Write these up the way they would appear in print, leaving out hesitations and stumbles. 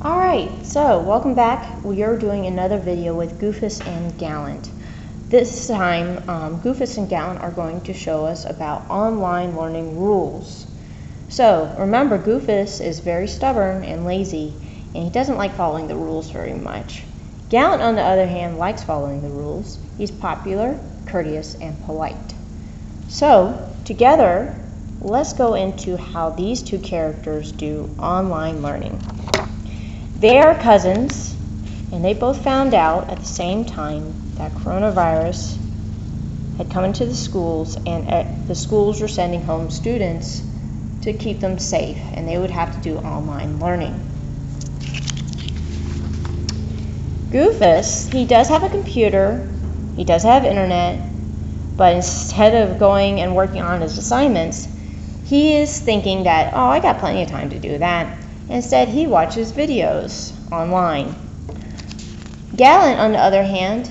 Alright, so welcome back. We are doing another video with Goofus and Gallant. This time, Goofus and Gallant are going to show us about online learning rules. So, remember, Goofus is very stubborn and lazy, and he doesn't like following the rules very much. Gallant, on the other hand, likes following the rules. He's popular, courteous, and polite. So, together, let's go into how these two characters do online learning. They are cousins, and they both found out at the same time that coronavirus had come into the schools, and the schools were sending home students to keep them safe, and they would have to do online learning. Goofus, he does have a computer, he does have internet, but instead of going and working on his assignments, he is thinking that, oh, I got plenty of time to do that. Instead, he watches videos online. Gallant, on the other hand,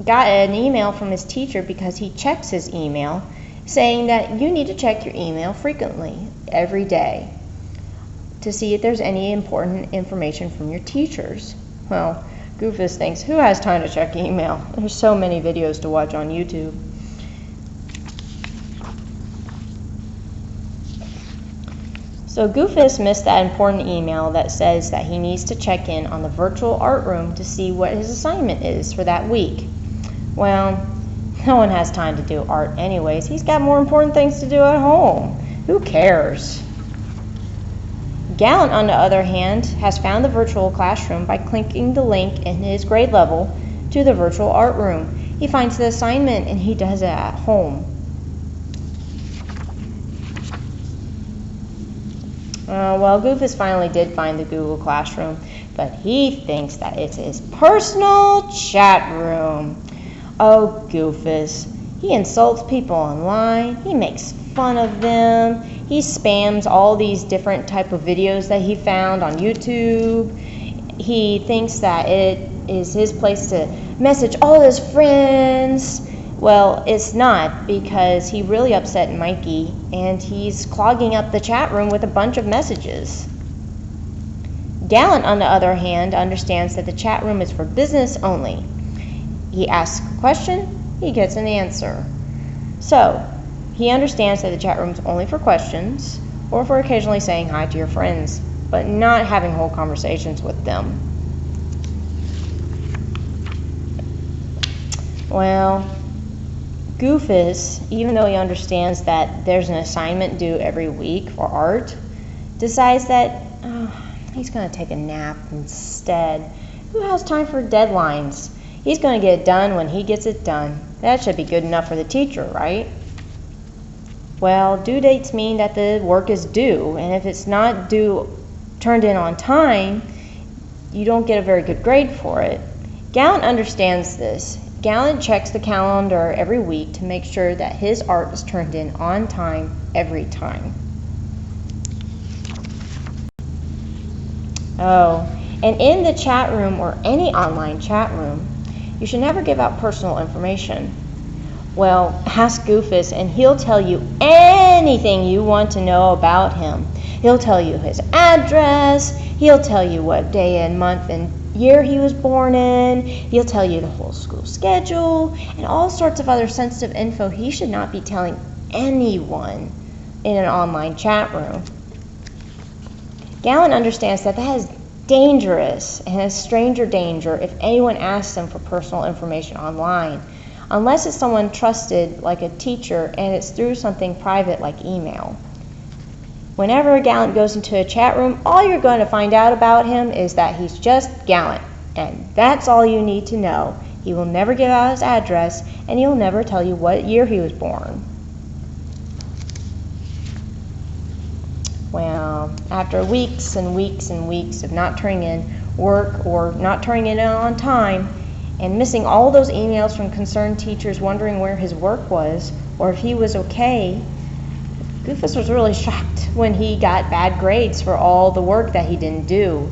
got an email from his teacher because he checks his email, saying that you need to check your email frequently, every day, to see if there's any important information from your teachers. Well, Goofus thinks, who has time to check email? There's so many videos to watch on YouTube. So Goofus missed that important email that says that he needs to check in on the virtual art room to see what his assignment is for that week. Well, no one has time to do art anyways. He's got more important things to do at home. Who cares? Gallant, on the other hand, has found the virtual classroom by clicking the link in his grade level to the virtual art room. He finds the assignment and he does it at home. Well, Goofus finally did find the Google Classroom, but he thinks that it's his personal chat room. Oh, Goofus. He insults people online. He makes fun of them. He spams all these different type of videos that he found on YouTube. He thinks that it is his place to message all his friends. Well, it's not, because he really upset Mikey, and he's clogging up the chat room with a bunch of messages. Gallant, on the other hand, understands that the chat room is for business only. He asks a question, he gets an answer. So, he understands that the chat room is only for questions, or for occasionally saying hi to your friends, but not having whole conversations with them. Well, Goofus, even though he understands that there's an assignment due every week for art, decides that he's going to take a nap instead. Who has time for deadlines? He's going to get it done when he gets it done. That should be good enough for the teacher, right? Well, due dates mean that the work is due, and if it's not turned in on time, you don't get a very good grade for it. Gallant understands this. Gallant checks the calendar every week to make sure that his art is turned in on time every time. Oh, and in the chat room or any online chat room, you should never give out personal information. Well, ask Goofus and he'll tell you anything you want to know about him. He'll tell you his address, he'll tell you what day and month and year he was born in, he'll tell you the whole school schedule, and all sorts of other sensitive info he should not be telling anyone in an online chat room. Gallant understands that that is dangerous and is stranger danger if anyone asks him for personal information online, unless it's someone trusted like a teacher and it's through something private like email. Whenever Gallant goes into a chat room, all you're going to find out about him is that he's just Gallant, and that's all you need to know. He will never give out his address, and he'll never tell you what year he was born. Well, after weeks and weeks and weeks of not turning in work or not turning it in on time, and missing all those emails from concerned teachers wondering where his work was or if he was okay, Goofus was really shocked when he got bad grades for all the work that he didn't do.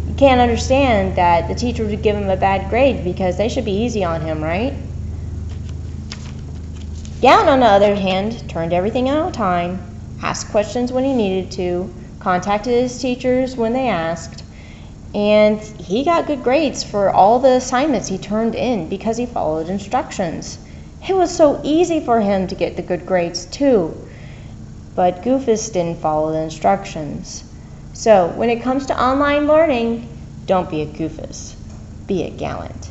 You can't understand that the teacher would give him a bad grade because they should be easy on him, right? Gallant, on the other hand, turned everything in on time, asked questions when he needed to, contacted his teachers when they asked, And he got good grades for all the assignments he turned in because he followed instructions. It was so easy for him to get the good grades too. But Goofus didn't follow the instructions. So when it comes to online learning, don't be a Goofus, be a Gallant.